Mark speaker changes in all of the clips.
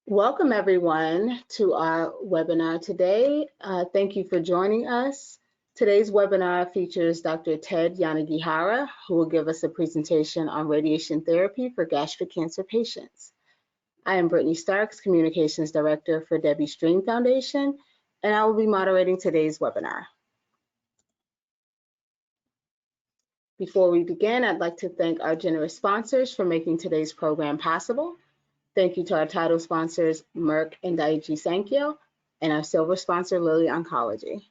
Speaker 1: Welcome everyone to our webinar today. Thank you for joining us. Today's webinar features Dr. Ted Yanagihara, who will give us a presentation on radiation therapy for gastric cancer patients. I am Brittany Starks, Communications Director for Debbie Stream Foundation, and I will be moderating today's webinar. Before we begin, I'd like to thank our generous sponsors for making today's program possible. Thank you to our title sponsors, Merck and Daiichi Sankyo, and our silver sponsor, Lilly Oncology.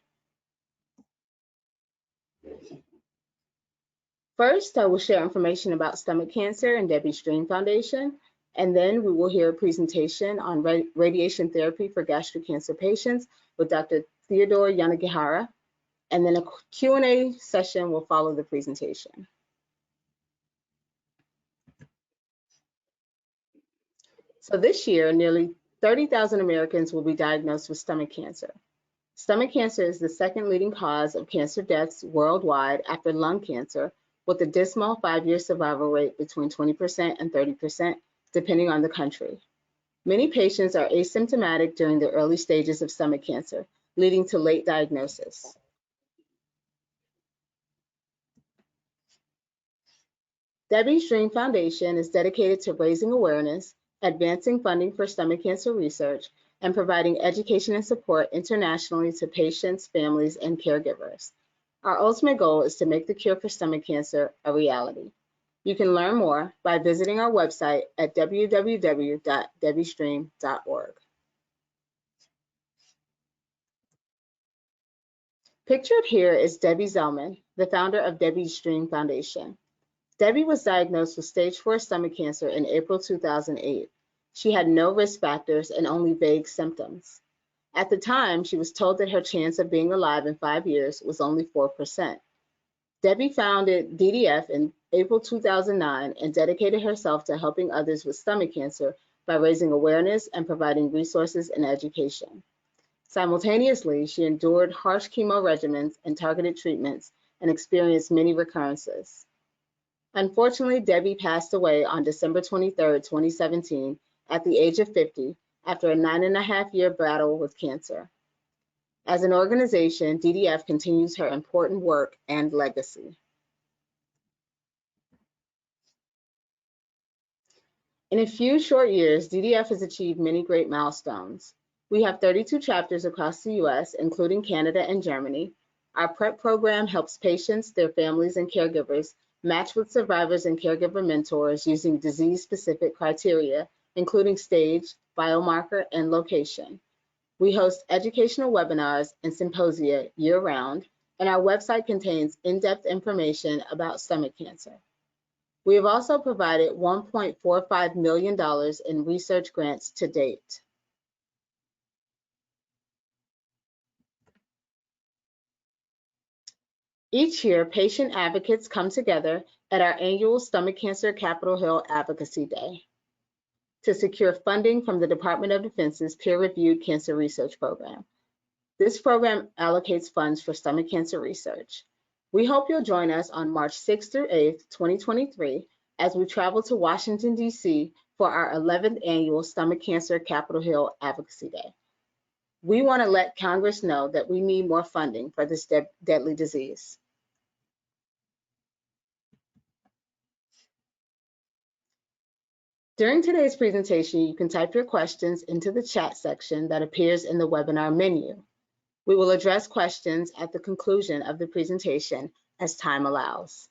Speaker 1: First, I will share information about stomach cancer and Debbie Stream Foundation, and then we will hear a presentation on radiation therapy for gastric cancer patients with Dr. Theodore Yanagihara, and then a Q&A session will follow the presentation. So this year, nearly 30,000 Americans will be diagnosed with stomach cancer. Stomach cancer is the second leading cause of cancer deaths worldwide after lung cancer, with a dismal 5-year survival rate between 20% and 30%, depending on the country. Many patients are asymptomatic during the early stages of stomach cancer, leading to late diagnosis. Debbie Stream Foundation is dedicated to raising awareness, advancing funding for stomach cancer research, and providing education and support internationally to patients, families, and caregivers. Our ultimate goal is to make the cure for stomach cancer a reality. You can learn more by visiting our website at www.debbiestream.org. Pictured here is Debbie Zellman, the founder of Debbie Stream Foundation. Debbie was diagnosed with stage 4 stomach cancer in April 2008. She had no risk factors and only vague symptoms. At the time, she was told that her chance of being alive in 5 years was only 4%. Debbie founded DDF in April 2009 and dedicated herself to helping others with stomach cancer by raising awareness and providing resources and education. Simultaneously, she endured harsh chemo regimens and targeted treatments and experienced many recurrences. Unfortunately, Debbie passed away on December 23, 2017, at the age of 50, after a 9.5-year battle with cancer. As an organization, DDF continues her important work and legacy. In a few short years, DDF has achieved many great milestones. We have 32 chapters across the US, including Canada and Germany. Our PrEP program helps patients, their families, and caregivers match with survivors and caregiver mentors using disease-specific criteria, including stage, biomarker, and location. We host educational webinars and symposia year-round, and our website contains in-depth information about stomach cancer. We have also provided $1.45 million in research grants to date. Each year, patient advocates come together at our annual Stomach Cancer Capitol Hill Advocacy Day to secure funding from the Department of Defense's peer-reviewed cancer research program. This program allocates funds for stomach cancer research. We hope you'll join us on March 6th through 8th, 2023, as we travel to Washington, D.C. for our 11th annual Stomach Cancer Capitol Hill Advocacy Day. We want to let Congress know that we need more funding for this deadly disease. During today's presentation, you can type your questions into the chat section that appears in the webinar menu. We will address questions at the conclusion of the presentation as time allows.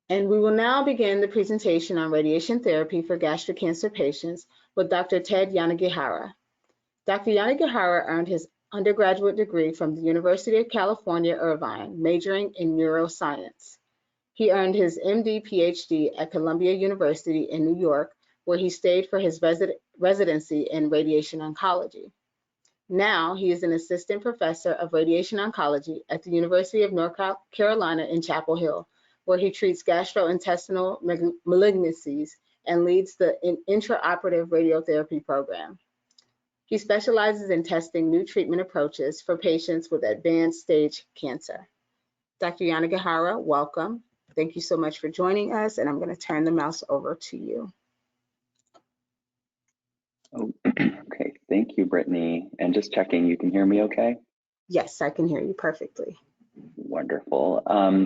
Speaker 1: And we will now begin the presentation on radiation therapy for gastric cancer patients with Dr. Ted Yanagihara. Dr. Yanagihara earned his undergraduate degree from the University of California, Irvine, majoring in neuroscience. He earned his MD PhD at Columbia University in New York, where he stayed for his residency in radiation oncology. Now, he is an assistant professor of radiation oncology at the University of North Carolina in Chapel Hill, where he treats gastrointestinal malignancies and leads the intraoperative radiotherapy program. He specializes in testing new treatment approaches for patients with advanced stage cancer. Dr. Yanagihara, welcome. Thank you so much for joining us, and I'm going to turn the mouse over to you.
Speaker 2: Oh, okay, thank you, Brittany. And just checking, you can hear me okay?
Speaker 1: Yes, I can hear you perfectly.
Speaker 2: Wonderful.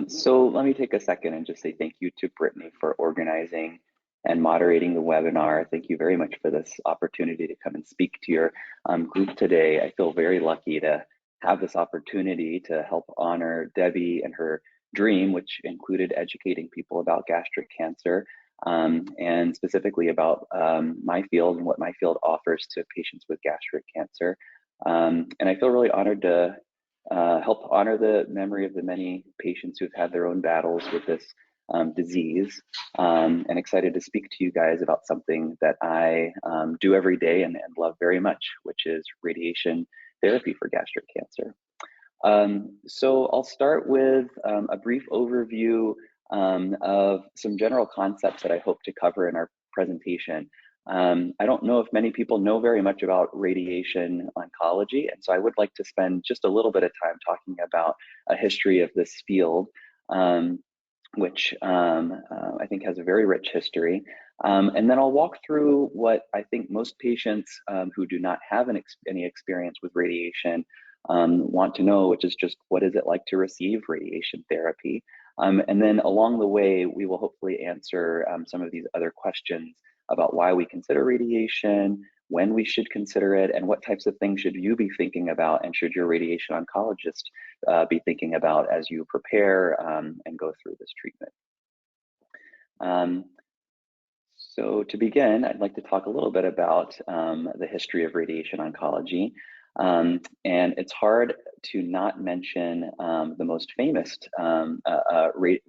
Speaker 2: So let me take a second and just say thank you to Brittany for organizing and moderating the webinar. Thank you very much for this opportunity to come and speak to your group today. I feel very lucky to have this opportunity to help honor Debbie and her dream, which included educating people about gastric cancer, and specifically about my field and what my field offers to patients with gastric cancer. And I feel really honored to help honor the memory of the many patients who've had their own battles with this disease, and excited to speak to you guys about something that I do every day and love very much, which is radiation therapy for gastric cancer. So I'll start with a brief overview of some general concepts that I hope to cover in our presentation. I don't know if many people know very much about radiation oncology, and so I would like to spend just a little bit of time talking about a history of this field, which I think has a very rich history. And then I'll walk through what I think most patients who do not have any experience with radiation want to know, which is just what is it like to receive radiation therapy? And then along the way, we will hopefully answer some of these other questions about why we consider radiation, when we should consider it, and what types of things should you be thinking about, and should your radiation oncologist be thinking about as you prepare and go through this treatment. So to begin, I'd like to talk a little bit about the history of radiation oncology. And it's hard to not mention the most famous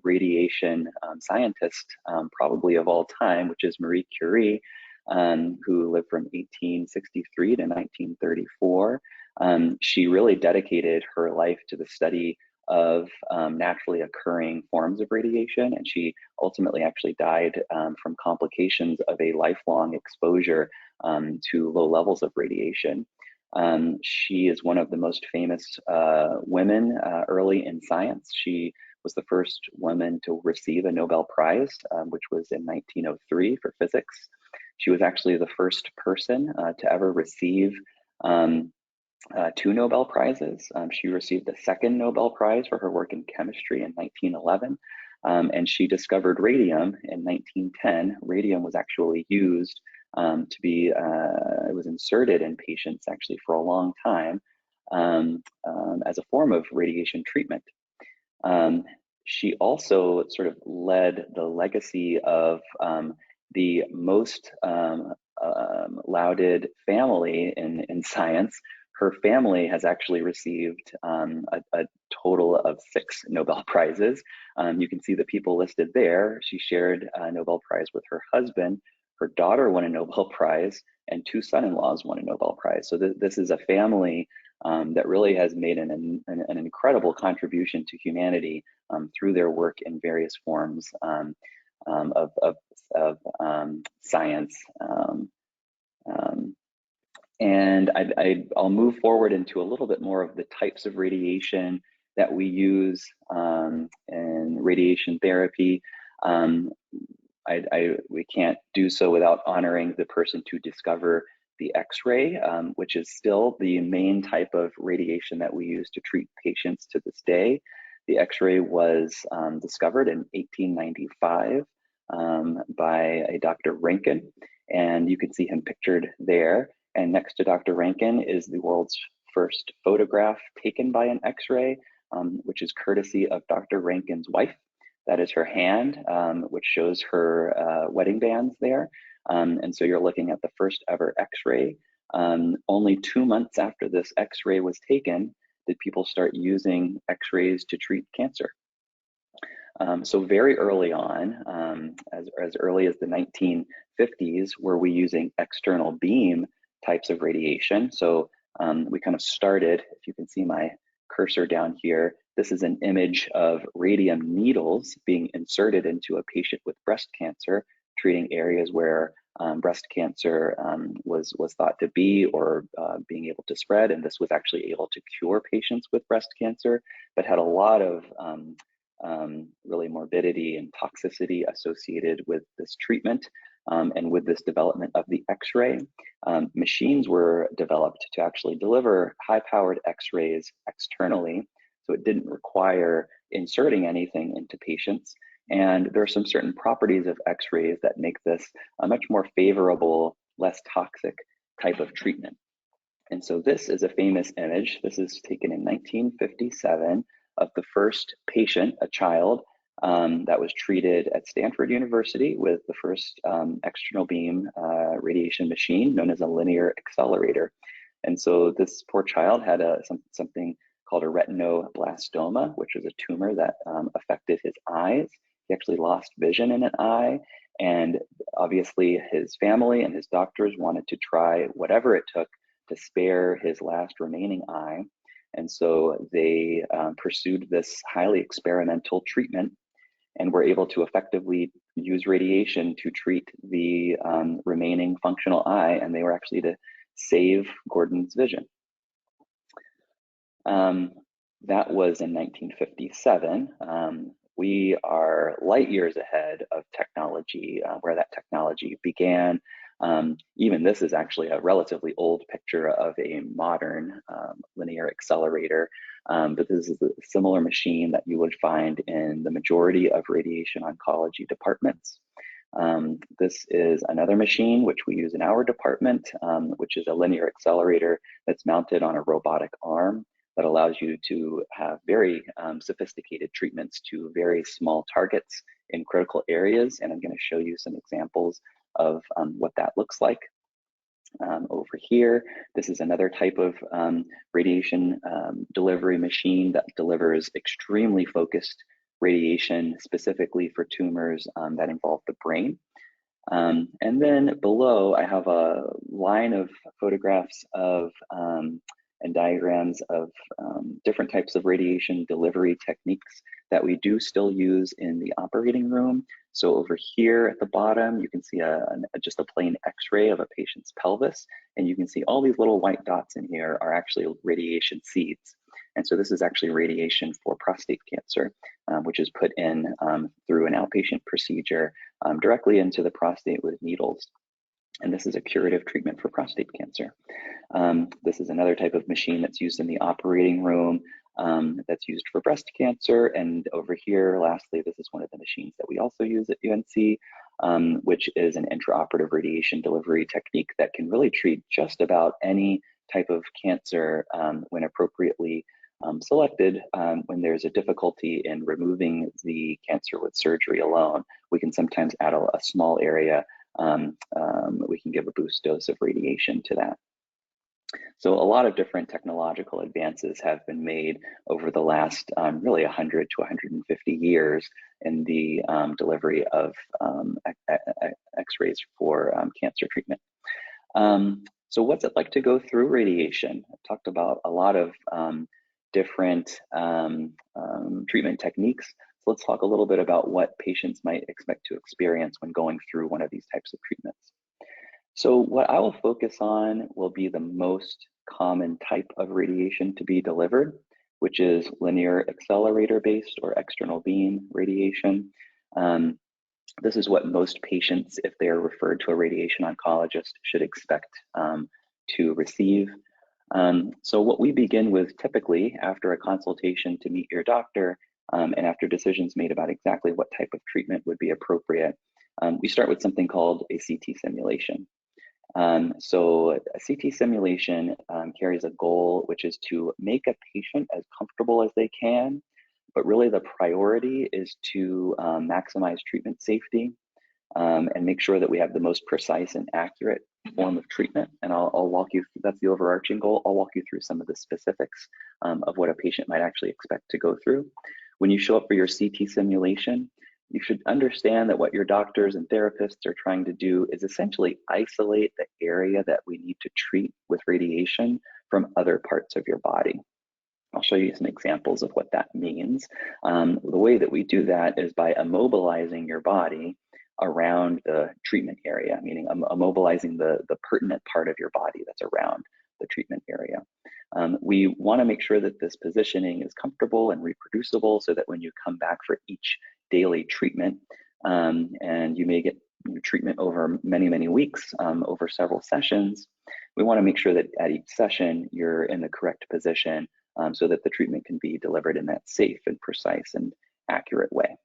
Speaker 2: radiation scientist probably of all time, which is Marie Curie, who lived from 1863 to 1934. She really dedicated her life to the study of naturally occurring forms of radiation, and she ultimately actually died from complications of a lifelong exposure to low levels of radiation. She is one of the most famous women early in science. She was the first woman to receive a Nobel Prize, which was in 1903 for physics. She was actually the first person to ever receive 2 Nobel Prizes. She received the second Nobel Prize for her work in chemistry in 1911, and she discovered radium in 1910. Radium was actually used to be, it was inserted in patients actually for a long time as a form of radiation treatment. She also sort of led the legacy of the most lauded family in science. Her family has actually received a total of 6 Nobel Prizes. You can see the people listed there. She shared a Nobel Prize with her husband. Her daughter won a Nobel Prize, and 2 son-in-laws won a Nobel Prize. So this is a family that really has made an incredible contribution to humanity through their work in various forms of science. And I'll move forward into a little bit more of the types of radiation that we use in radiation therapy. We can't do so without honoring the person to discover the X-ray, which is still the main type of radiation that we use to treat patients to this day. The X-ray was discovered in 1895 by a Dr. Rankin, and you can see him pictured there. And next to Dr. Rankin is the world's first photograph taken by an X-ray, which is courtesy of Dr. Rankin's wife. That is her hand, which shows her wedding bands there. And so you're looking at the first ever X-ray. Only 2 months after this X-ray was taken, did people start using X-rays to treat cancer. So very early on, as early as the 1950s, were we using external beam types of radiation. So we kind of started, if you can see my cursor down here, this is an image of radium needles being inserted into a patient with breast cancer, treating areas where breast cancer was thought to be or being able to spread. And this was actually able to cure patients with breast cancer, but had a lot of really morbidity and toxicity associated with this treatment. And with this development of the X-ray, machines were developed to actually deliver high-powered X-rays externally, so it didn't require inserting anything into patients. And there are some certain properties of X-rays that make this a much more favorable, less toxic type of treatment. And so this is a famous image. This is taken in 1957 of the first patient, a child, that was treated at Stanford University with the first external beam radiation machine known as a linear accelerator. And so this poor child had something called a retinoblastoma, which was a tumor that affected his eyes. He actually lost vision in an eye. And obviously his family and his doctors wanted to try whatever it took to spare his last remaining eye. And so they pursued this highly experimental treatment and were able to effectively use radiation to treat the remaining functional eye, and they were actually to save Gordon's vision. That was in 1957. We are light years ahead of technology, where that technology began. Even this is actually a relatively old picture of a modern linear accelerator, but this is a similar machine that you would find in the majority of radiation oncology departments. This is another machine which we use in our department, which is a linear accelerator that's mounted on a robotic arm that allows you to have very sophisticated treatments to very small targets in critical areas. And I'm going to show you some examples of what that looks like. Over here, this is another type of radiation delivery machine that delivers extremely focused radiation specifically for tumors that involve the brain. And then below, I have a line of photographs of and diagrams of different types of radiation delivery techniques that we do still use in the operating room. So over here at the bottom, you can see just a plain X-ray of a patient's pelvis, and you can see all these little white dots in here are actually radiation seeds. And so this is actually radiation for prostate cancer, which is put in through an outpatient procedure directly into the prostate with needles. And this is a curative treatment for prostate cancer. This is another type of machine that's used in the operating room that's used for breast cancer. And over here, lastly, this is one of the machines that we also use at UNC, which is an intraoperative radiation delivery technique that can really treat just about any type of cancer when appropriately selected. When there's a difficulty in removing the cancer with surgery alone, we can sometimes add a small area. We can give a boost dose of radiation to that. So a lot of different technological advances have been made over the last really 100 to 150 years in the delivery of X-rays for cancer treatment. So what's it like to go through radiation? I've talked about a lot of different treatment techniques. So let's talk a little bit about what patients might expect to experience when going through one of these types of treatments. So what I will focus on will be the most common type of radiation to be delivered, which is linear accelerator-based or external beam radiation. This is what most patients, if they are referred to a radiation oncologist, should expect to receive. So what we begin with typically after a consultation to meet your doctor and after decisions made about exactly what type of treatment would be appropriate, we start with something called a CT simulation. So a CT simulation carries a goal, which is to make a patient as comfortable as they can, but really the priority is to maximize treatment safety and make sure that we have the most precise and accurate form of treatment. And I'll walk you through, that's the overarching goal. I'll walk you through some of the specifics of what a patient might actually expect to go through. When you show up for your CT simulation, you should understand that what your doctors and therapists are trying to do is essentially isolate the area that we need to treat with radiation from other parts of your body. I'll show you some examples of what that means. The way that we do that is by immobilizing your body around the treatment area, meaning immobilizing the pertinent part of your body that's around the treatment area. We want to make sure that this positioning is comfortable and reproducible so that when you come back for each daily treatment, and you may get treatment over many, many weeks, over several sessions, we want to make sure that at each session you're in the correct position so that the treatment can be delivered in that safe and precise and accurate way.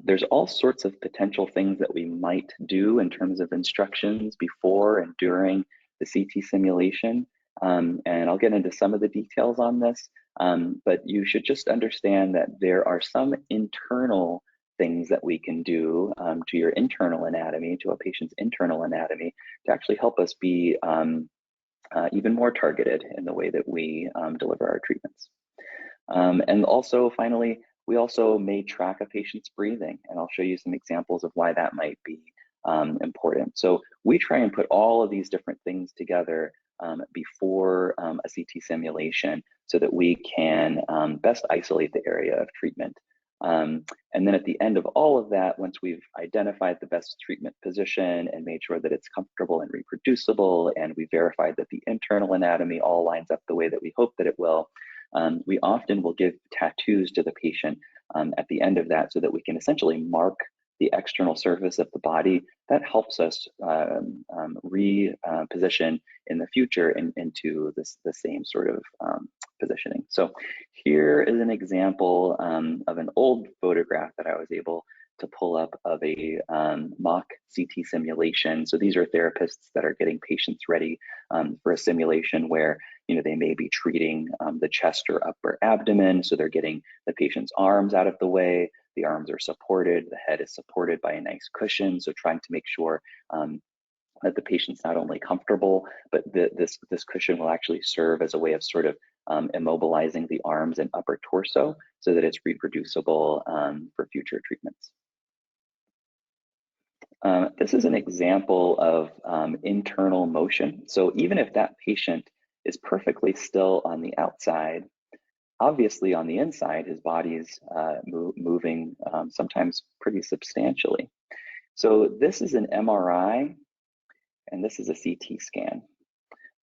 Speaker 2: There's all sorts of potential things that we might do in terms of instructions before and during the CT simulation. And I'll get into some of the details on this, but you should just understand that there are some internal things that we can do to your internal anatomy, to a patient's internal anatomy, to actually help us be even more targeted in the way that we deliver our treatments. And also, finally, we also may track a patient's breathing, and I'll show you some examples of why that might be important. So we try and put all of these different things together before a CT simulation so that we can best isolate the area of treatment. And then at the end of all of that, once we've identified the best treatment position and made sure that it's comfortable and reproducible, and we verified that the internal anatomy all lines up the way that we hope that it will, we often will give tattoos to the patient at the end of that so that we can essentially mark the external surface of the body. That helps us reposition in the future into the same sort of positioning. So here is an example of an old photograph that I was able to pull up of a mock CT simulation. So these are therapists that are getting patients ready for a simulation where they may be treating the chest or upper abdomen. So they're getting the patient's arms out of the way. The arms are supported, the head is supported by a nice cushion. So trying to make sure that the patient's not only comfortable, but this cushion will actually serve as a way of sort of immobilizing the arms and upper torso so that it's reproducible for future treatments. This is an example of internal motion. So even if that patient is perfectly still on the outside, obviously on the inside, his body is moving sometimes pretty substantially. So this is an MRI and this is a CT scan.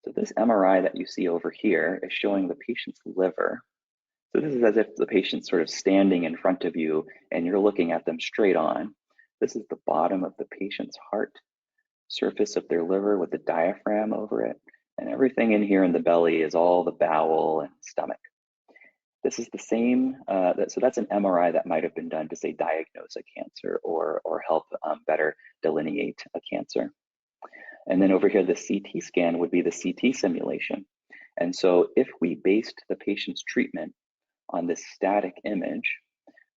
Speaker 2: So this MRI that you see over here is showing the patient's liver. So this is as if the patient's sort of standing in front of you and you're looking at them straight on. This is the bottom of the patient's heart, surface of their liver with the diaphragm over it. And everything in here in the belly is all the bowel and stomach. This is the same, so that's an MRI that might have been done to say diagnose a cancer or help better delineate a cancer. And then over here, the CT scan would be the CT simulation. And so if we based the patient's treatment on this static image,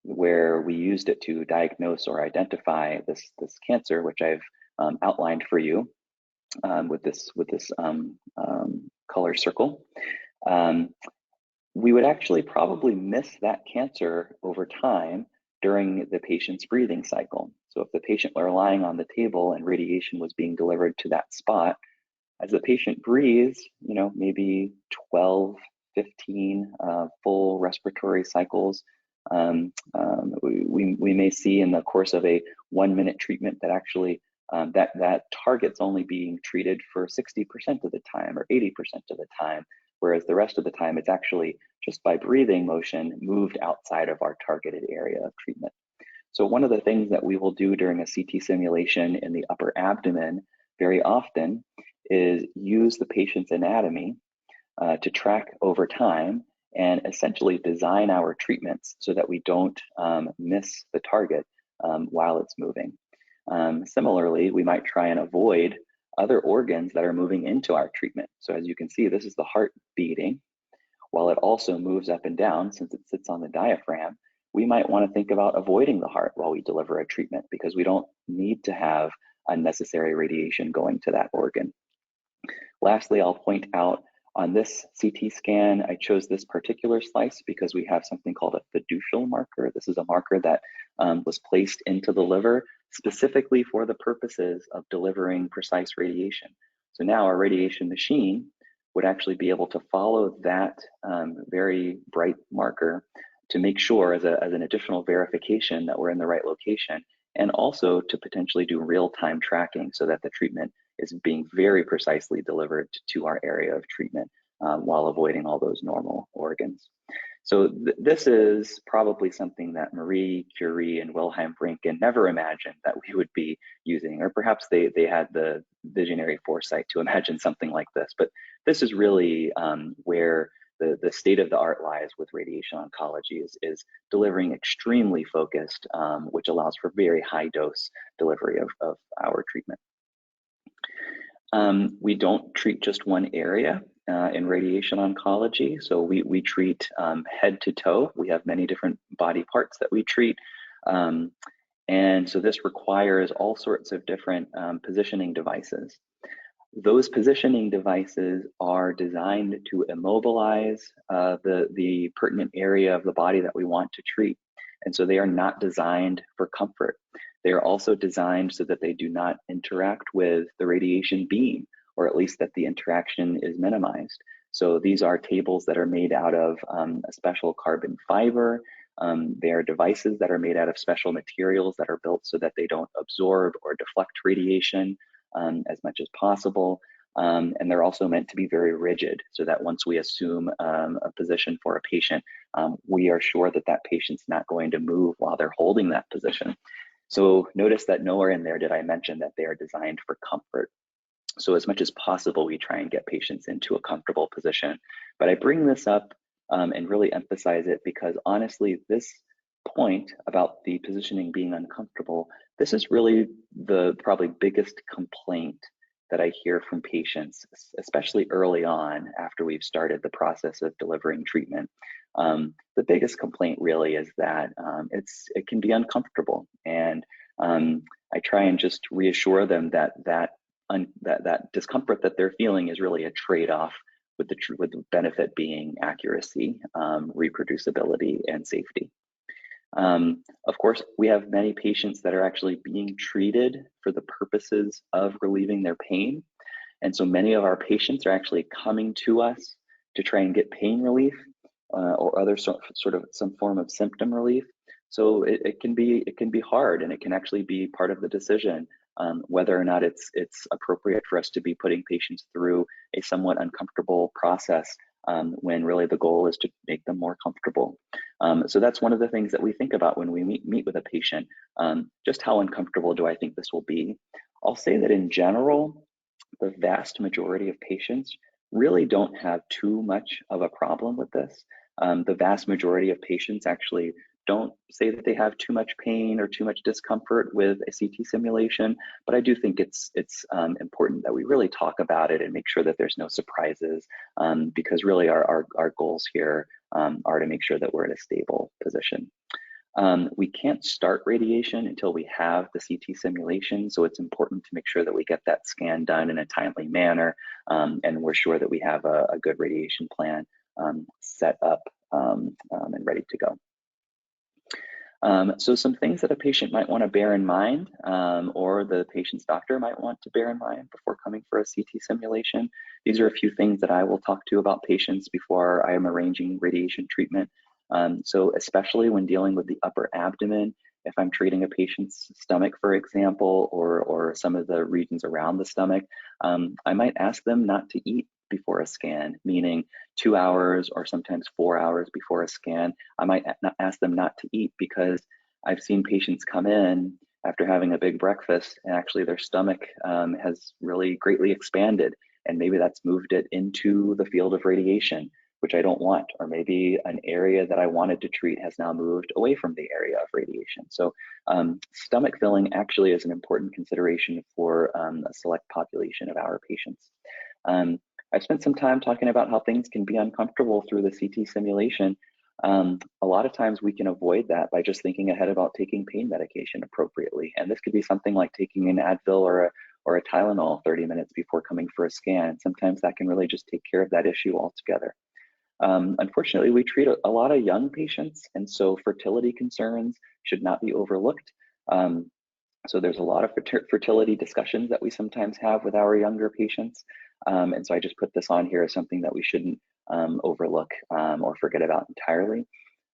Speaker 2: where we used it to diagnose or identify this cancer, which I've outlined for you with this color circle, we would actually probably miss that cancer over time during the patient's breathing cycle. So if the patient were lying on the table and radiation was being delivered to that spot, as the patient breathes, maybe 12, 15 full respiratory cycles, we may see in the course of a 1-minute treatment that actually that target's only being treated for 60% of the time or 80% of the time, whereas the rest of the time it's actually just by breathing motion moved outside of our targeted area of treatment. So one of the things that we will do during a CT simulation in the upper abdomen very often is use the patient's anatomy to track over time and essentially design our treatments so that we don't miss the target while it's moving. Similarly, we might try and avoid other organs that are moving into our treatment. So as you can see, this is the heart beating. While it also moves up and down, since it sits on the diaphragm, we might want to think about avoiding the heart while we deliver a treatment because we don't need to have unnecessary radiation going to that organ. Lastly, I'll point out on this CT scan, I chose this particular slice because we have something called a fiducial marker. This is a marker that was placed into the liver specifically for the purposes of delivering precise radiation. So now our radiation machine would actually be able to follow that very bright marker to make sure as an additional verification that we're in the right location, and also to potentially do real-time tracking so that the treatment is being very precisely delivered to our area of treatment while avoiding all those normal organs. So this is probably something that Marie Curie and Wilhelm Röntgen never imagined that we would be using, or perhaps they had the visionary foresight to imagine something like this. But this is really where the state of the art lies with radiation oncology, is delivering extremely focused, which allows for very high dose delivery of our treatment. We don't treat just one area in radiation oncology. So we treat head to toe. We have many different body parts that we treat. And so this requires all sorts of different positioning devices. Those positioning devices are designed to immobilize the pertinent area of the body that we want to treat. And so they are not designed for comfort. They are also designed so that they do not interact with the radiation beam, or at least that the interaction is minimized. So these are tables that are made out of a special carbon fiber. They are devices that are made out of special materials that are built so that they don't absorb or deflect radiation as much as possible. And they're also meant to be very rigid, so that once we assume a position for a patient, we are sure that that patient's not going to move while they're holding that position. So notice that nowhere in there did I mention that they are designed for comfort. So as much as possible, we try and get patients into a comfortable position. But I bring this up and really emphasize it because honestly, this point about the positioning being uncomfortable, this is really the probably biggest complaint that I hear from patients, especially early on after we've started the process of delivering treatment. The biggest complaint really is that it can be uncomfortable, and I try and just reassure them that discomfort that they're feeling is really a trade-off with the benefit being accuracy, reproducibility, and safety. Of course, we have many patients that are actually being treated for the purposes of relieving their pain. And so many of our patients are actually coming to us to try and get pain relief or other sort of some form of symptom relief. So it can be hard, and it can actually be part of the decision whether or not it's appropriate for us to be putting patients through a somewhat uncomfortable process when really the goal is to make them more comfortable. So that's one of the things that we think about when we meet with a patient. Just how uncomfortable do I think this will be? I'll say that in general, the vast majority of patients really don't have too much of a problem with this. The vast majority of patients actually don't say that they have too much pain or too much discomfort with a CT simulation, but I do think it's important that we really talk about it and make sure that there's no surprises, because really our goals here are to make sure that we're in a stable position. We can't start radiation until we have the CT simulation, so it's important to make sure that we get that scan done in a timely manner, and we're sure that we have a good radiation plan set up and ready to go. So some things that a patient might want to bear in mind, or the patient's doctor might want to bear in mind before coming for a CT simulation. These are a few things that I will talk to about patients before I am arranging radiation treatment. So especially when dealing with the upper abdomen, if I'm treating a patient's stomach, for example, or some of the regions around the stomach, I might ask them not to eat before a scan, meaning 2 hours or sometimes 4 hours before a scan. I might ask them not to eat because I've seen patients come in after having a big breakfast and actually their stomach has really greatly expanded, and maybe that's moved it into the field of radiation, which I don't want, or maybe an area that I wanted to treat has now moved away from the area of radiation. So stomach filling actually is an important consideration for a select population of our patients. I've spent some time talking about how things can be uncomfortable through the CT simulation. A lot of times we can avoid that by just thinking ahead about taking pain medication appropriately. And this could be something like taking an Advil or a Tylenol 30 minutes before coming for a scan. Sometimes that can really just take care of that issue altogether. Unfortunately, we treat a lot of young patients, and so fertility concerns should not be overlooked. So there's a lot of fertility discussions that we sometimes have with our younger patients. And so I just put this on here as something that we shouldn't overlook or forget about entirely.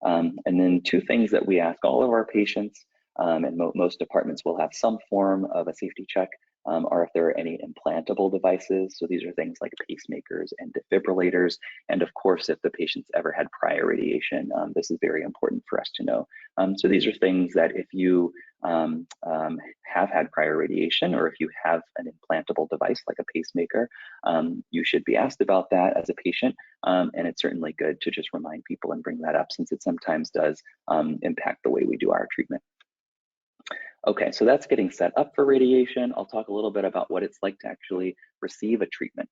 Speaker 2: And then two things that we ask all of our patients, and most departments will have some form of a safety check or if there are any implantable devices. So these are things like pacemakers and defibrillators. And of course, if the patient's ever had prior radiation, this is very important for us to know. So these are things that if you have had prior radiation, or if you have an implantable device like a pacemaker, you should be asked about that as a patient. And it's certainly good to just remind people and bring that up, since it sometimes does impact the way we do our treatment. Okay, so that's getting set up for radiation. I'll talk a little bit about what it's like to actually receive a treatment.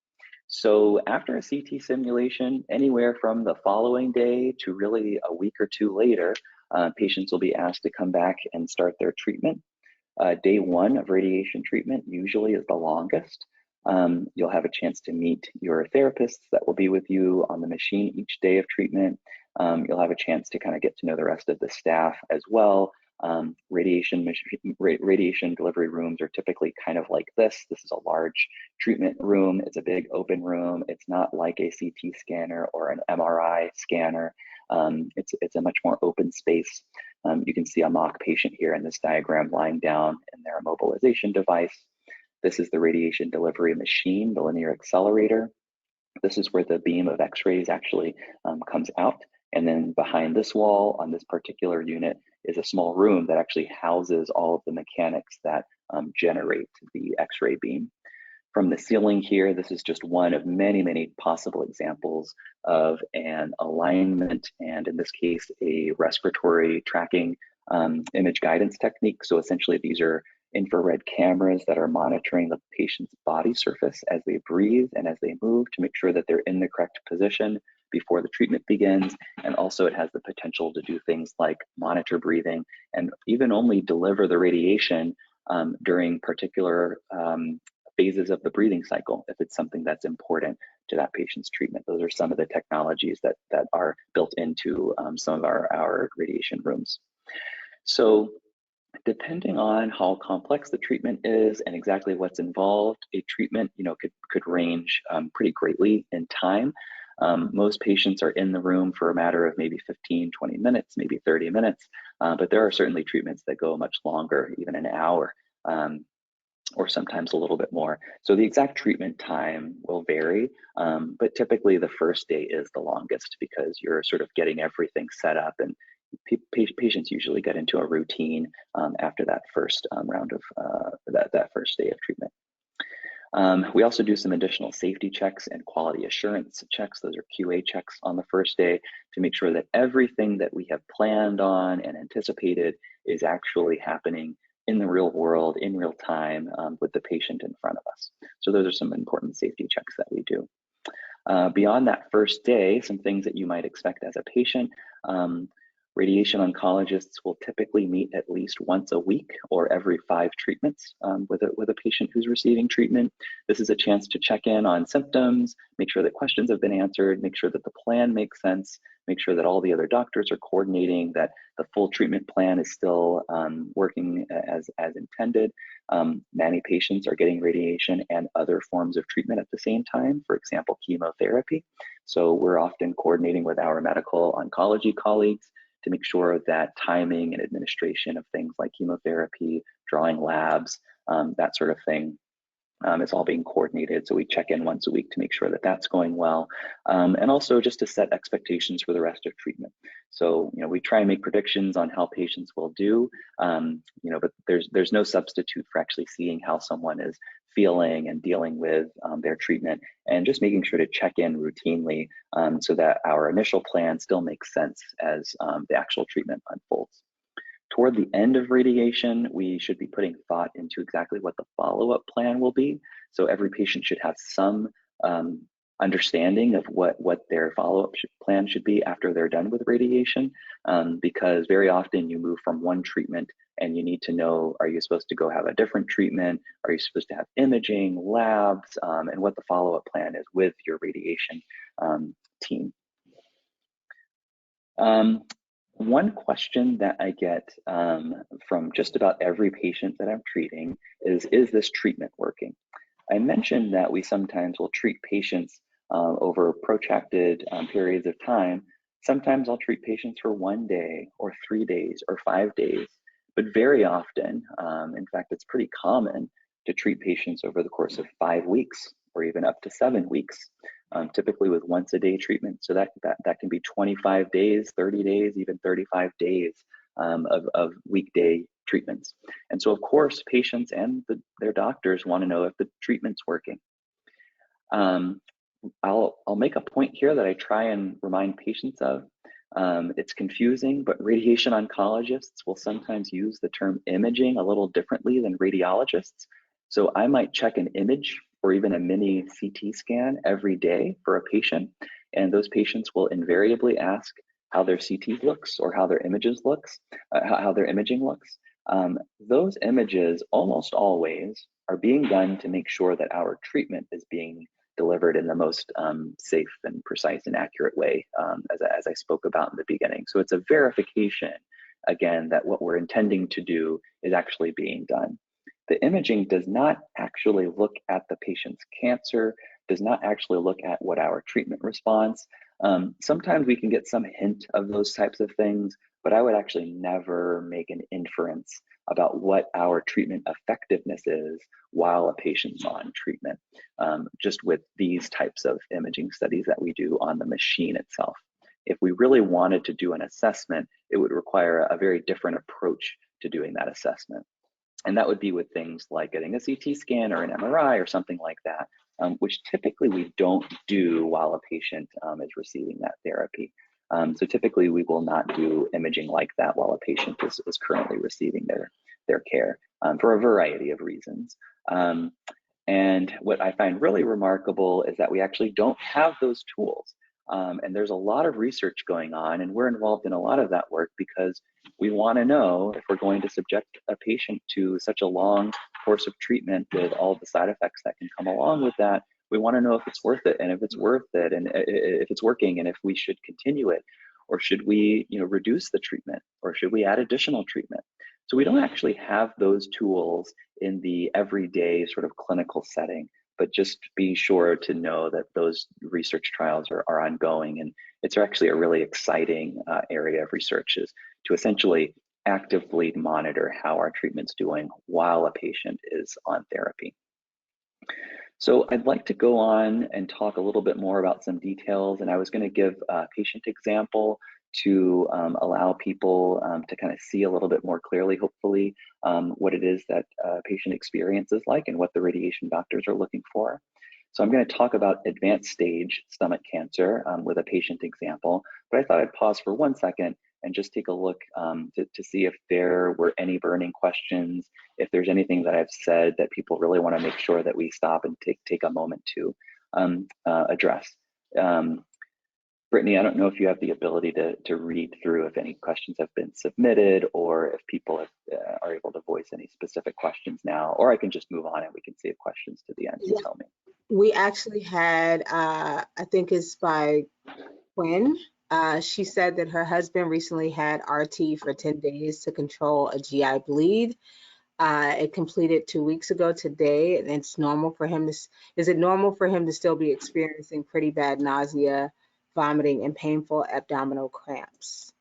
Speaker 2: So after a CT simulation, anywhere from the following day to really a week or two later, patients will be asked to come back and start their treatment. Day one of radiation treatment usually is the longest. You'll have a chance to meet your therapists that will be with you on the machine each day of treatment. You'll have a chance to kind of get to know the rest of the staff as well. Radiation delivery rooms are typically kind of like this. This is a large treatment room. It's a big open room. It's not like a CT scanner or an MRI scanner. It's a much more open space. You can see a mock patient here in this diagram lying down in their immobilization device. This is the radiation delivery machine, the linear accelerator. This is where the beam of X-rays actually comes out. And then behind this wall on this particular unit is a small room that actually houses all of the mechanics that generate the X-ray beam. From the ceiling here, this is just one of many, many possible examples of an alignment, and in this case, a respiratory tracking image guidance technique. So essentially, these are infrared cameras that are monitoring the patient's body surface as they breathe and as they move to make sure that they're in the correct position before the treatment begins. And also it has the potential to do things like monitor breathing and even only deliver the radiation during particular phases of the breathing cycle, if it's something that's important to that patient's treatment. Those are some of the technologies that are built into some of our radiation rooms. So depending on how complex the treatment is and exactly what's involved, a treatment could range pretty greatly in time. Most patients are in the room for a matter of maybe 15, 20 minutes, maybe 30 minutes, but there are certainly treatments that go much longer, even an hour. Or sometimes a little bit more. So the exact treatment time will vary, but typically the first day is the longest because you're sort of getting everything set up, and patients usually get into a routine after that first round of that first day of treatment. We also do some additional safety checks and quality assurance checks. Those are QA checks on the first day to make sure that everything that we have planned on and anticipated is actually happening in the real world, in real time, with the patient in front of us. So those are some important safety checks that we do. Beyond that first day, some things that you might expect as a patient, radiation oncologists will typically meet at least once a week or every 5 treatments with a patient who's receiving treatment. This is a chance to check in on symptoms, make sure that questions have been answered, make sure that the plan makes sense, make sure that all the other doctors are coordinating, that the full treatment plan is still working as intended. Many patients are getting radiation and other forms of treatment at the same time, for example, chemotherapy. So we're often coordinating with our medical oncology colleagues to make sure that timing and administration of things like chemotherapy, drawing labs, that sort of thing is all being coordinated. So we check in once a week to make sure that that's going well. And also just to set expectations for the rest of treatment. So, we try and make predictions on how patients will do, but there's no substitute for actually seeing how someone is feeling and dealing with their treatment, and just making sure to check in routinely so that our initial plan still makes sense as the actual treatment unfolds. Toward the end of radiation, we should be putting thought into exactly what the follow-up plan will be. So every patient should have some understanding of what their follow-up plan should be after they're done with radiation, because very often you move from one treatment and you need to know, are you supposed to go have a different treatment? Are you supposed to have imaging, labs, and what the follow-up plan is with your radiation team. One question that I get from just about every patient that I'm treating is this treatment working? I mentioned that we sometimes will treat patients over protracted periods of time. Sometimes I'll treat patients for 1 day or 3 days or 5 days, but very often, in fact, it's pretty common to treat patients over the course of 5 weeks or even up to 7 weeks, typically with once a day treatment. So that can be 25 days, 30 days, even 35 days of weekday treatments. And so of course, patients and their doctors want to know if the treatment's working. I'll make a point here that I try and remind patients of. It's confusing, but radiation oncologists will sometimes use the term imaging a little differently than radiologists. So I might check an image or even a mini CT scan every day for a patient, and those patients will invariably ask how their CT looks or how their images looks, how their imaging looks. Those images almost always are being done to make sure that our treatment is being delivered in the most safe and precise and accurate way, as I spoke about in the beginning. So it's a verification, again, that what we're intending to do is actually being done. The imaging does not actually look at the patient's cancer, does not actually look at what our treatment response. Sometimes we can get some hint of those types of things, but I would actually never make an inference about what our treatment effectiveness is while a patient's on treatment, just with these types of imaging studies that we do on the machine itself. If we really wanted to do an assessment, it would require a very different approach to doing that assessment. And that would be with things like getting a CT scan or an MRI or something like that, which typically we don't do while a patient is receiving that therapy. So typically we will not do imaging like that while a patient is currently receiving their care for a variety of reasons. And what I find really remarkable is that we actually don't have those tools. And there's a lot of research going on, and we're involved in a lot of that work because we want to know if we're going to subject a patient to such a long course of treatment with all the side effects that can come along with that. We want to know if it's worth it, and if it's worth it, and if it's working, and if we should continue it, or should we, reduce the treatment, or should we add additional treatment? So we don't actually have those tools in the everyday sort of clinical setting, but just be sure to know that those research trials are ongoing. And it's actually a really exciting area of research, is to essentially actively monitor how our treatment's doing while a patient is on therapy. So I'd like to go on and talk a little bit more about some details, and I was going to give a patient example to allow people to kind of see a little bit more clearly, hopefully, what it is that a patient experience is like and what the radiation doctors are looking for. So I'm going to talk about advanced stage stomach cancer with a patient example, but I thought I'd pause for 1 second and just take a look to see if there were any burning questions, if there's anything that I've said that people really want to make sure that we stop and take a moment to address. Brittany, I don't know if you have the ability to read through if any questions have been submitted, or if people are able to voice any specific questions now, or I can just move on and we can save questions to the end. You tell me.
Speaker 1: We actually had, I think it's by Quinn. She said that her husband recently had RT for 10 days to control a GI bleed. It completed 2 weeks ago today, and it's normal for him to, is it normal for him to still be experiencing pretty bad nausea, vomiting, and painful abdominal cramps?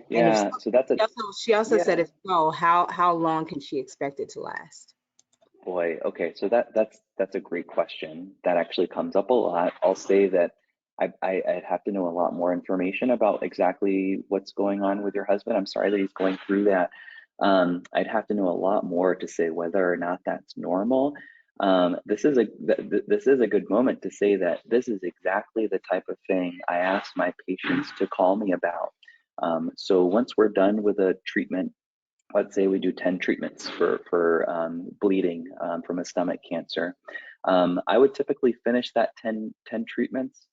Speaker 2: Yeah, so that's a,
Speaker 1: she also said, if so, how long can she expect it to last?
Speaker 2: Boy, okay, so that's a great question. That actually comes up a lot. I'll say that I'd have to know a lot more information about exactly what's going on with your husband. I'm sorry that he's going through that. I'd have to know a lot more to say whether or not that's normal. This is a good moment to say that this is exactly the type of thing I ask my patients to call me about. So once we're done with a treatment, let's say we do 10 treatments for bleeding from a stomach cancer, I would typically finish that 10 treatments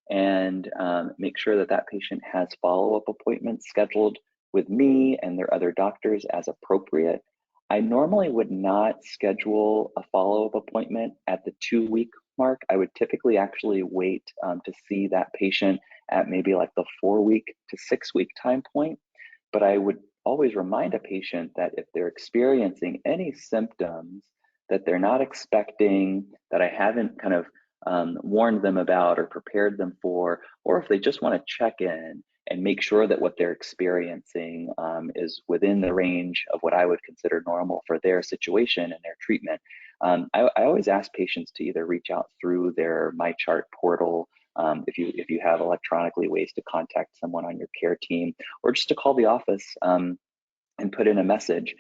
Speaker 2: and make sure that that patient has follow-up appointments scheduled with me and their other doctors as appropriate. I normally would not schedule a follow-up appointment at the 2-week mark. I would typically actually wait to see that patient at maybe like the 4-week to 6-week time point. But I would always remind a patient that if they're experiencing any symptoms that they're not expecting, that I haven't kind of warned them about or prepared them for, or if they just want to check in and make sure that what they're experiencing is within the range of what I would consider normal for their situation and their treatment. I always ask patients to either reach out through their MyChart portal, if you have electronically ways to contact someone on your care team, or just to call the office and put in a message.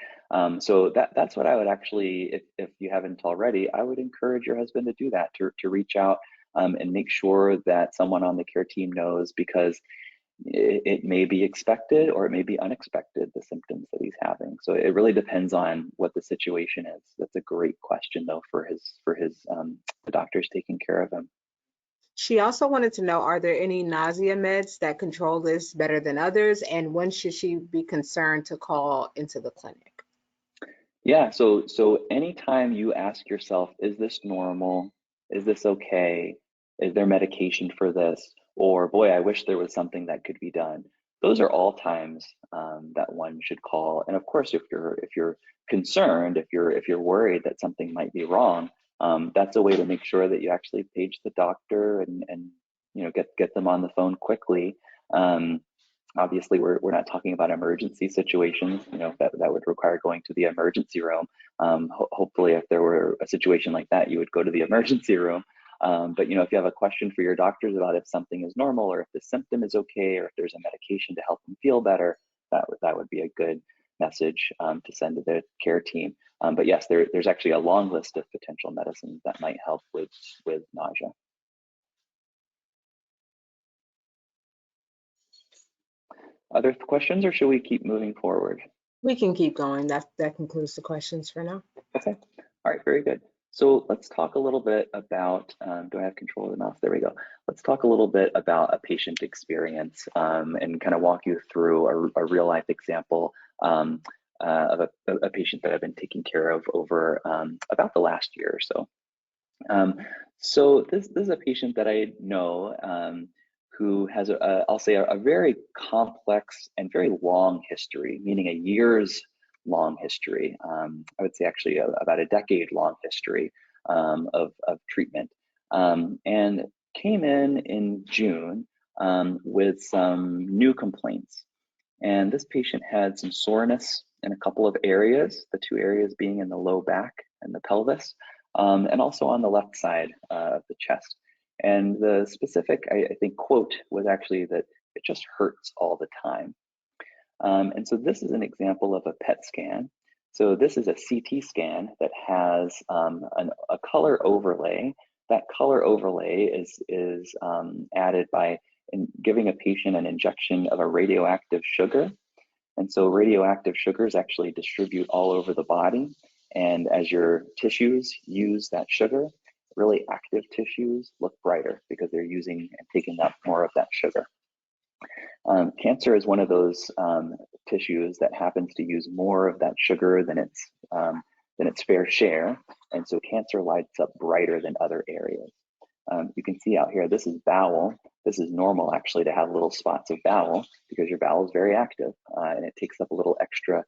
Speaker 2: So that's what I would actually, if you haven't already, I would encourage your husband to do that, to reach out and make sure that someone on the care team knows, because it may be expected or it may be unexpected, the symptoms that he's having. So it really depends on what the situation is. That's a great question though for the doctors taking care of him.
Speaker 1: She also wanted to know, are there any nausea meds that control this better than others? And when should she be concerned to call into the clinic?
Speaker 2: Yeah, so anytime you ask yourself, is this normal? Is this okay? Is there medication for this? Or boy, I wish there was something that could be done. Those are all times that one should call. And of course, if you're concerned, if you're worried that something might be wrong, that's a way to make sure that you actually page the doctor and get them on the phone quickly. Obviously, we're not talking about emergency situations, that would require going to the emergency room. Hopefully, if there were a situation like that, you would go to the emergency room. But if you have a question for your doctors about if something is normal, or if the symptom is okay, or if there's a medication to help them feel better, that would be a good message to send to the care team. But yes, there's actually a long list of potential medicines that might help with nausea. Other questions, or should we keep moving forward?
Speaker 1: We can keep going. That concludes the questions for now.
Speaker 2: Okay. All right, very good. So let's talk a little bit about, do I have control of the mouse? There we go. Let's talk a little bit about a patient experience and kind of walk you through a real life example of a patient that I've been taking care of over about the last year or so. So this is a patient that I know who has, I'll say, a very complex and very long history, meaning a years long history. I would say actually about a decade long history of treatment, and came in June with some new complaints. And this patient had some soreness in a couple of areas, the two areas being in the low back and the pelvis, and also on the left side of the chest. And the specific, I think, quote was actually that it just hurts all the time. And so this is an example of a PET scan. So this is a CT scan that has a color overlay. That color overlay is added by giving a patient an injection of a radioactive sugar. And so radioactive sugars actually distribute all over the body. And as your tissues use that sugar, really active tissues look brighter because they're using and taking up more of that sugar. Cancer is one of those tissues that happens to use more of that sugar than its fair share. And so cancer lights up brighter than other areas. You can see out here, this is bowel. This is normal actually to have little spots of bowel because your bowel is very active and it takes up a little extra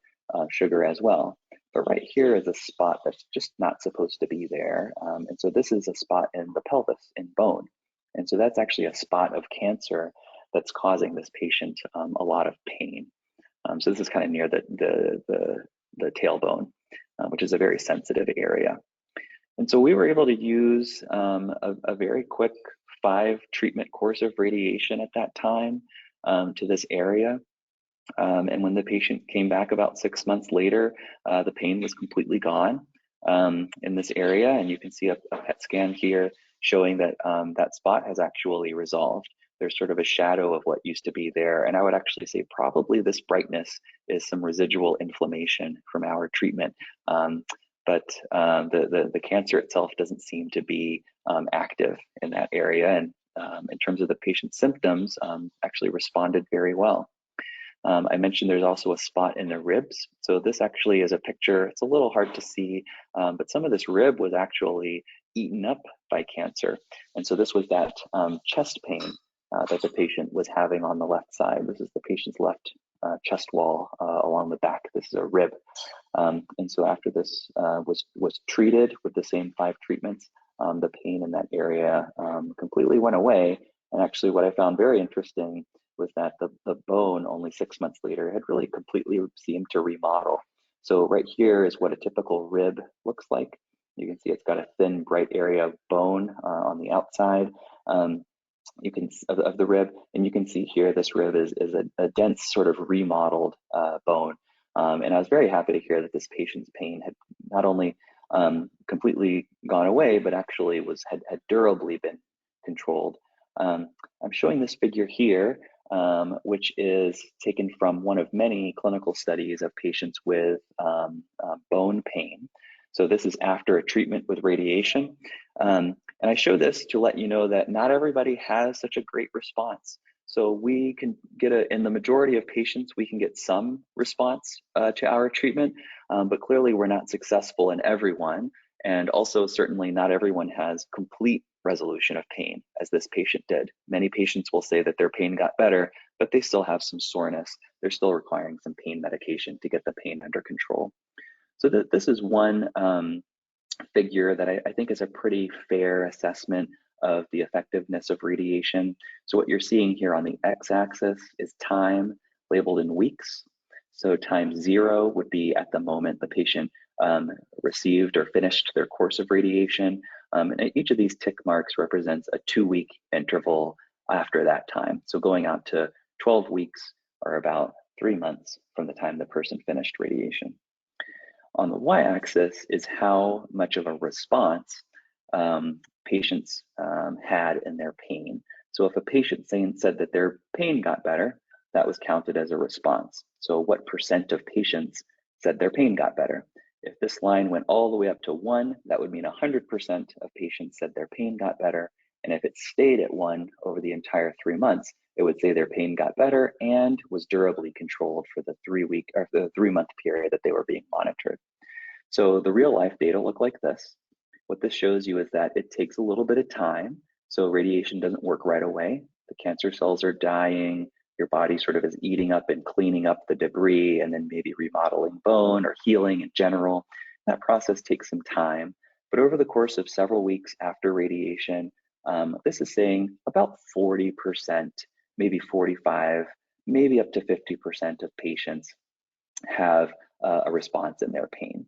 Speaker 2: sugar as well. But right here is a spot that's just not supposed to be there. And so this is a spot in the pelvis, in bone. And so that's actually a spot of cancer that's causing this patient a lot of pain. So this is kind of near the tailbone, which is a very sensitive area. And so we were able to use a very quick 5 treatment course of radiation at that time to this area. And when the patient came back about 6 months later, the pain was completely gone in this area. And you can see a PET scan here showing that that spot has actually resolved. There's sort of a shadow of what used to be there. And I would actually say probably this brightness is some residual inflammation from our treatment. But the cancer itself doesn't seem to be active in that area. And in terms of the patient's symptoms, actually responded very well. I mentioned there's also a spot in the ribs. So this actually is a picture. It's a little hard to see, but some of this rib was actually eaten up by cancer. And so this was that chest pain that the patient was having on the left side. This is the patient's left chest wall along the back. This is a rib. And so after this was treated with the same 5 treatments, the pain in that area completely went away. And actually what I found very interesting was that the bone only 6 months later had really completely seemed to remodel. So right here is what a typical rib looks like. You can see it's got a thin, bright area of bone on the outside you can of the rib, and you can see here this rib is a dense sort of remodeled bone. And I was very happy to hear that this patient's pain had not only completely gone away, but actually had durably been controlled. I'm showing this figure here, which is taken from one of many clinical studies of patients with bone pain. So this is after a treatment with radiation. And I show this to let you know that not everybody has such a great response. So we can get in the majority of patients, we can get some response to our treatment, but clearly we're not successful in everyone. And also certainly not everyone has complete resolution of pain, as this patient did. Many patients will say that their pain got better, but they still have some soreness. They're still requiring some pain medication to get the pain under control. So this is one figure that I think is a pretty fair assessment of the effectiveness of radiation. So what you're seeing here on the x-axis is time labeled in weeks. So time 0 would be at the moment the patient received or finished their course of radiation. And each of these tick marks represents a 2-week interval after that time. So going out to 12 weeks or about 3 months from the time the person finished radiation. On the y-axis is how much of a response patients had in their pain. So if a patient said that their pain got better, that was counted as a response. So what percent of patients said their pain got better? If this line went all the way up to 1, that would mean 100% of patients said their pain got better. And if it stayed at 1 over the entire 3 months, it would say their pain got better and was durably controlled for the 3-week or the 3-month period that they were being monitored. So the real life data look like this. What this shows you is that it takes a little bit of time. So radiation doesn't work right away. The cancer cells are dying. Your body sort of is eating up and cleaning up the debris and then maybe remodeling bone or healing in general. That process takes some time. But over the course of several weeks after radiation, this is saying about 40%, maybe 45, maybe up to 50% of patients have a response in their pain.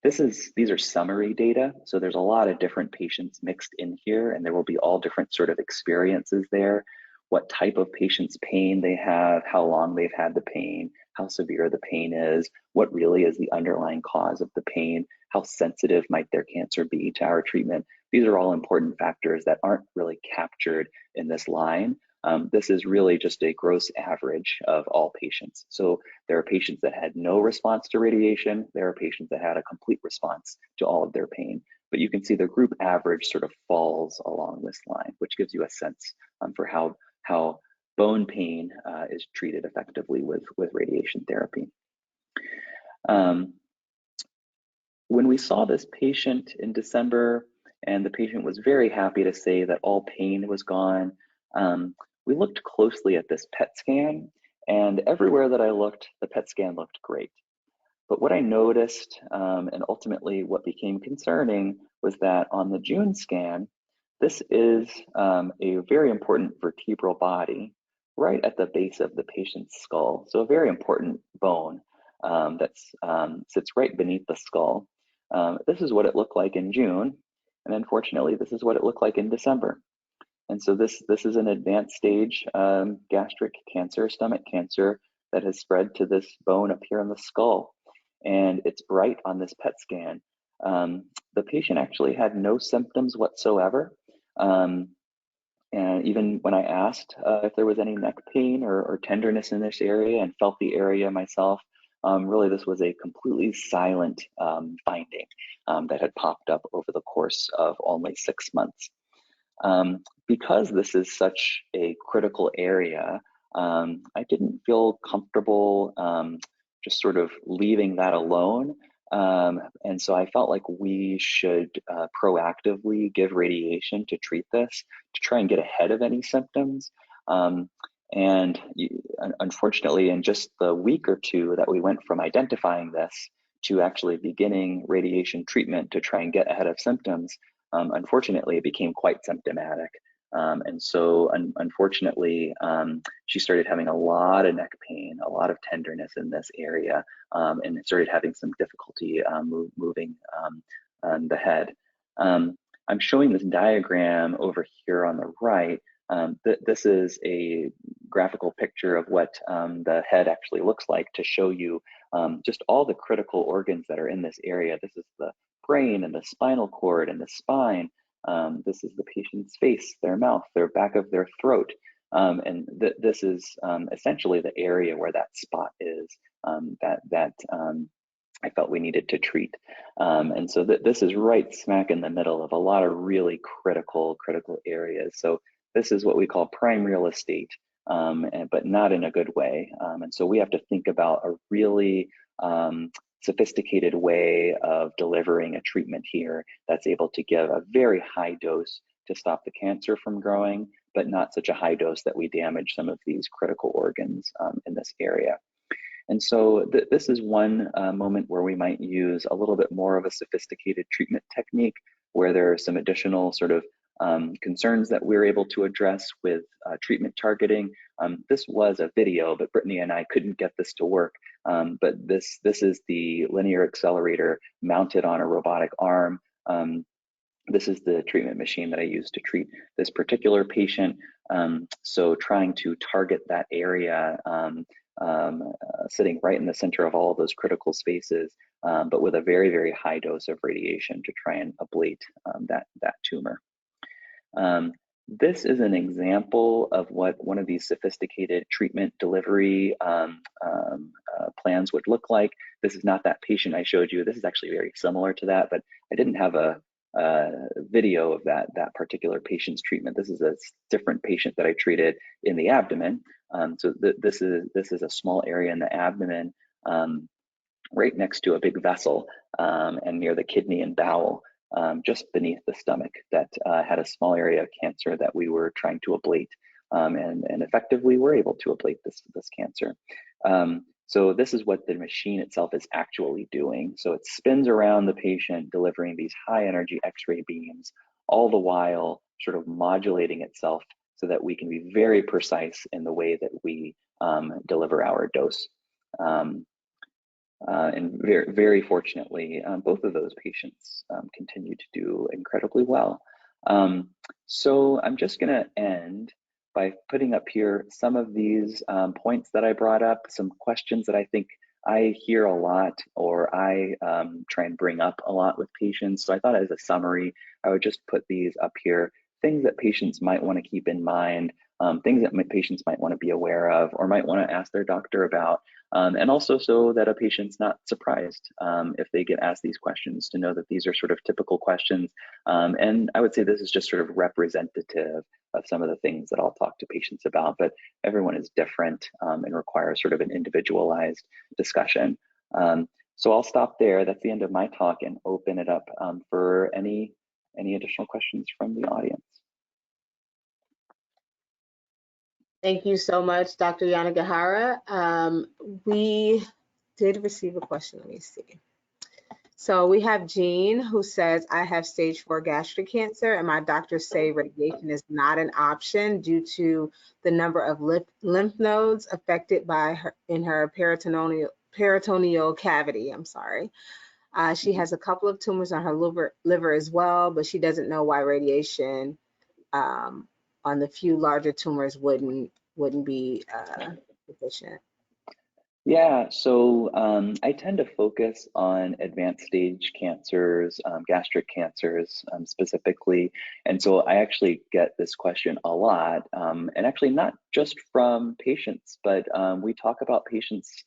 Speaker 2: These are summary data, so there's a lot of different patients mixed in here, and there will be all different sort of experiences there, what type of patient's pain they have, how long they've had the pain, how severe the pain is, what really is the underlying cause of the pain, how sensitive might their cancer be to our treatment. These are all important factors that aren't really captured in this line. This is really just a gross average of all patients. So there are patients that had no response to radiation. There are patients that had a complete response to all of their pain. But you can see the group average sort of falls along this line, which gives you a sense for how bone pain is treated effectively with radiation therapy. When we saw this patient in December, and the patient was very happy to say that all pain was gone, we looked closely at this PET scan, and everywhere that I looked, the PET scan looked great. But what I noticed, and ultimately what became concerning, was that on the June scan, this is a very important vertebral body right at the base of the patient's skull. So a very important bone that sits right beneath the skull. This is what it looked like in June, and unfortunately, this is what it looked like in December. And so this is an advanced stage gastric cancer, stomach cancer, that has spread to this bone up here in the skull. And it's bright on this PET scan. The patient actually had no symptoms whatsoever. And even when I asked if there was any neck pain or tenderness in this area and felt the area myself, really this was a completely silent finding that had popped up over the course of only 6 months. Because this is such a critical area, I didn't feel comfortable just sort of leaving that alone. And so I felt like we should proactively give radiation to treat this, to try and get ahead of any symptoms. And unfortunately, in just the week or two that we went from identifying this to actually beginning radiation treatment to try and get ahead of symptoms, unfortunately, it became quite symptomatic. And so unfortunately, she started having a lot of neck pain, a lot of tenderness in this area, and started having some difficulty moving the head. I'm showing this diagram over here on the right. This is a graphical picture of what the head actually looks like to show you just all the critical organs that are in this area. This is the brain and the spinal cord and the spine. This is the patient's face, their mouth, their back of their throat. And this is essentially the area where that spot is that I felt we needed to treat. And so this is right smack in the middle of a lot of really critical areas. So this is what we call prime real estate, but not in a good way. And so we have to think about a really sophisticated way of delivering a treatment here that's able to give a very high dose to stop the cancer from growing, but not such a high dose that we damage some of these critical organs in this area. And so this is one moment where we might use a little bit more of a sophisticated treatment technique, where there are some additional sort of concerns that we're able to address with treatment targeting. This was a video, but Brittany and I couldn't get this to work. But this is the linear accelerator mounted on a robotic arm. This is the treatment machine that I used to treat this particular patient. So trying to target that area, sitting right in the center of all of those critical spaces, but with a very, very high dose of radiation to try and ablate that tumor. This is an example of what one of these sophisticated treatment delivery plans would look like. This is not that patient I showed you. This is actually very similar to that, but I didn't have a video of that particular patient's treatment. This is a different patient that I treated in the abdomen. So this is a small area in the abdomen, right next to a big vessel, and near the kidney and bowel, just beneath the stomach, that had a small area of cancer that we were trying to ablate, and effectively were able to ablate this cancer. So this is what the machine itself is actually doing. So it spins around the patient, delivering these high energy X-ray beams, all the while sort of modulating itself so that we can be very precise in the way that we deliver our dose. And very, very fortunately, both of those patients continue to do incredibly well. So I'm just going to end by putting up here some of these points that I brought up, some questions that I think I hear a lot, or I try and bring up a lot with patients. So I thought as a summary, I would just put these up here, things that patients might want to keep in mind, things that patients might want to be aware of or might want to ask their doctor about. And also so that a patient's not surprised if they get asked these questions, to know that these are sort of typical questions. And I would say this is just sort of representative of some of the things that I'll talk to patients about, but everyone is different and requires sort of an individualized discussion. So I'll stop there. That's the end of my talk, and open it up for any additional questions from the audience.
Speaker 1: Thank you so much, Dr. Yanagihara. We did receive a question. Let me see. So we have Jean, who says, I have stage 4 gastric cancer, and my doctors say radiation is not an option due to the number of lymph nodes affected by her in her peritoneal cavity. I'm sorry. She has a couple of tumors on her liver as well, but she doesn't know why radiation on the few larger tumors wouldn't be sufficient.
Speaker 2: Yeah, so I tend to focus on advanced stage cancers, gastric cancers specifically. And so I actually get this question a lot, and actually not just from patients, but we talk about patients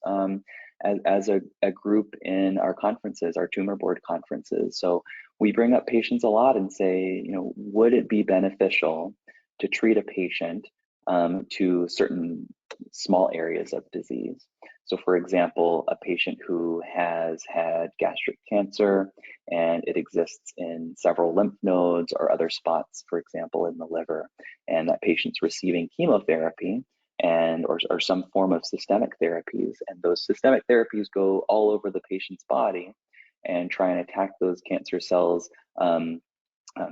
Speaker 2: as a group in our conferences, our tumor board conferences. So we bring up patients a lot and say, would it be beneficial to treat a patient to certain small areas of disease? So for example, a patient who has had gastric cancer and it exists in several lymph nodes or other spots, for example, in the liver, and that patient's receiving chemotherapy or some form of systemic therapies, and those systemic therapies go all over the patient's body and try and attack those cancer cells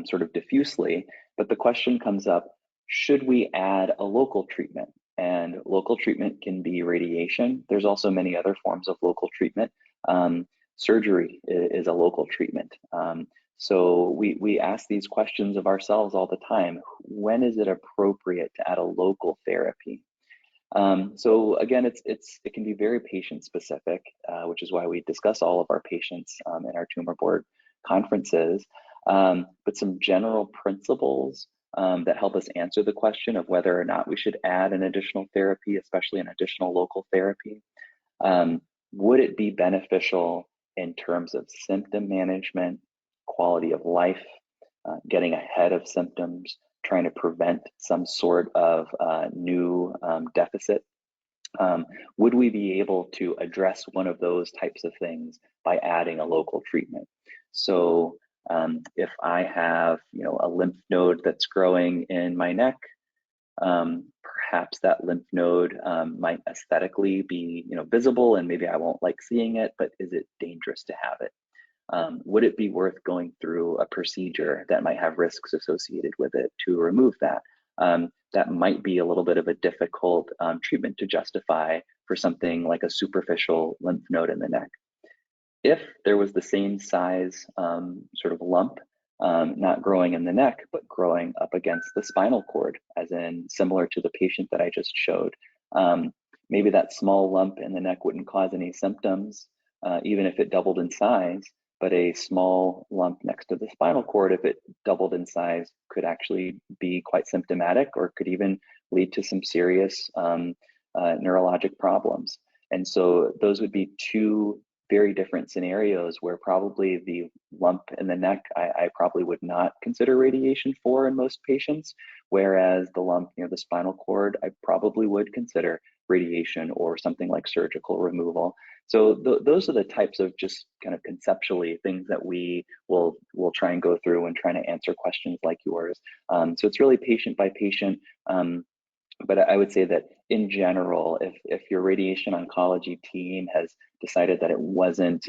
Speaker 2: sort of diffusely, but the question comes up, should we add a local treatment? And local treatment can be radiation. There's also many other forms of local treatment. Surgery is a local treatment. So we ask these questions of ourselves all the time. When is it appropriate to add a local therapy? So again, it can be very patient specific, which is why we discuss all of our patients in our tumor board conferences. But some general principles that help us answer the question of whether or not we should add an additional therapy, especially an additional local therapy. Would it be beneficial in terms of symptom management, quality of life, getting ahead of symptoms, trying to prevent some sort of new deficit? Would we be able to address one of those types of things by adding a local treatment? So if I have, a lymph node that's growing in my neck, perhaps that lymph node might aesthetically be, visible, and maybe I won't like seeing it, but is it dangerous to have it? Would it be worth going through a procedure that might have risks associated with it to remove that? That might be a little bit of a difficult treatment to justify for something like a superficial lymph node in the neck. If there was the same size sort of lump, not growing in the neck, but growing up against the spinal cord, as in similar to the patient that I just showed, maybe that small lump in the neck wouldn't cause any symptoms, even if it doubled in size, but a small lump next to the spinal cord, if it doubled in size, could actually be quite symptomatic or could even lead to some serious neurologic problems. And so those would be two very different scenarios where probably the lump in the neck, I probably would not consider radiation for in most patients, whereas the lump near the spinal cord, I probably would consider radiation or something like surgical removal. So those are the types of just kind of conceptually things that we will try and go through when trying to answer questions like yours. So it's really patient by patient. But I would say that in general, if your radiation oncology team has decided that it wasn't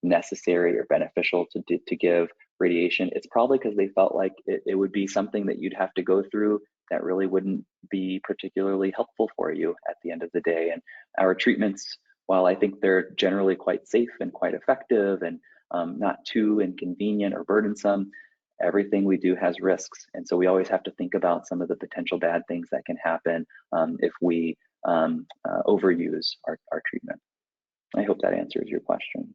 Speaker 2: necessary or beneficial to give radiation, it's probably because they felt like it would be something that you'd have to go through that really wouldn't be particularly helpful for you at the end of the day. And our treatments, while I think they're generally quite safe and quite effective and not too inconvenient or burdensome, everything we do has risks. And so we always have to think about some of the potential bad things that can happen if we overuse our treatment. I hope that answers your question.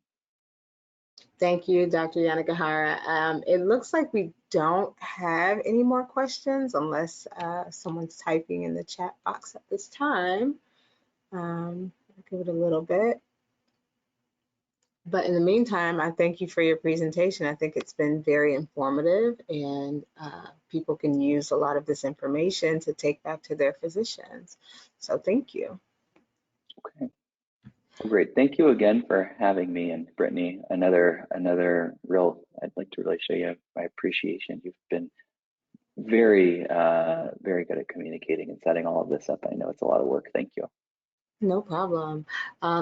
Speaker 1: Thank you, Dr. Yanagihara. It looks like we don't have any more questions unless someone's typing in the chat box at this time. I'll give it a little bit. But in the meantime, I thank you for your presentation. I think it's been very informative, and people can use a lot of this information to take back to their physicians. So thank you.
Speaker 2: Okay. Well, great. Thank you again for having me, and Brittany, another real, I'd like to really show you my appreciation. You've been very, very good at communicating and setting all of this up. I know it's a lot of work. Thank you.
Speaker 1: No problem.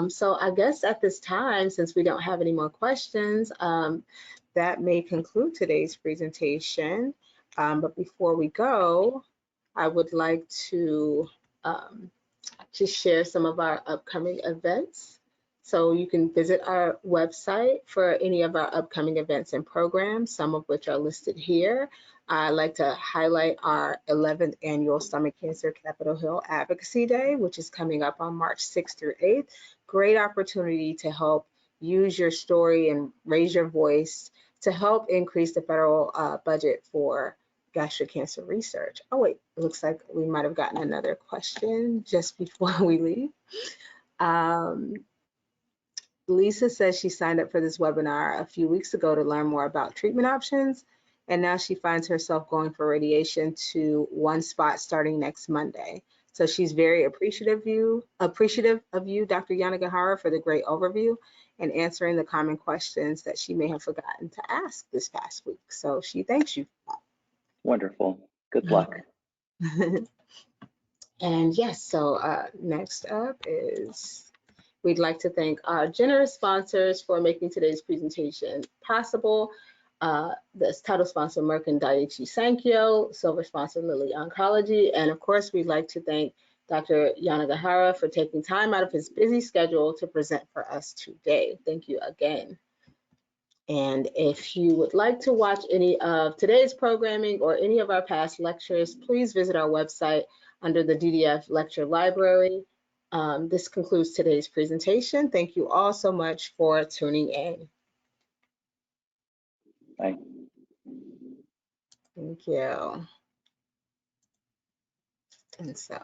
Speaker 1: So I guess at this time, since we don't have any more questions, that may conclude today's presentation. But before we go, I would like to just share some of our upcoming events. So you can visit our website for any of our upcoming events and programs, some of which are listed here. I'd like to highlight our 11th annual Stomach Cancer Capitol Hill Advocacy Day, which is coming up on March 6th through 8th. Great opportunity to help use your story and raise your voice to help increase the federal budget for gastric cancer research. Oh wait, it looks like we might have gotten another question just before we leave. Lisa says she signed up for this webinar a few weeks ago to learn more about treatment options, and now she finds herself going for radiation to one spot starting next Monday. So she's very appreciative of you, Dr. Yanagihara, for the great overview and answering the common questions that she may have forgotten to ask this past week. So she thanks you for that.
Speaker 2: Wonderful. Good luck.
Speaker 1: And yes, so next up is, we'd like to thank our generous sponsors for making today's presentation possible. this title sponsor, Merck and Daiichi Sankyo, silver sponsor, Lilly Oncology. And of course, we'd like to thank Dr. Yanagihara for taking time out of his busy schedule to present for us today. Thank you again. And if you would like to watch any of today's programming or any of our past lectures, please visit our website under the DDF lecture library. This concludes today's presentation. Thank you all so much for tuning in.
Speaker 2: Bye.
Speaker 1: Thank you. And so.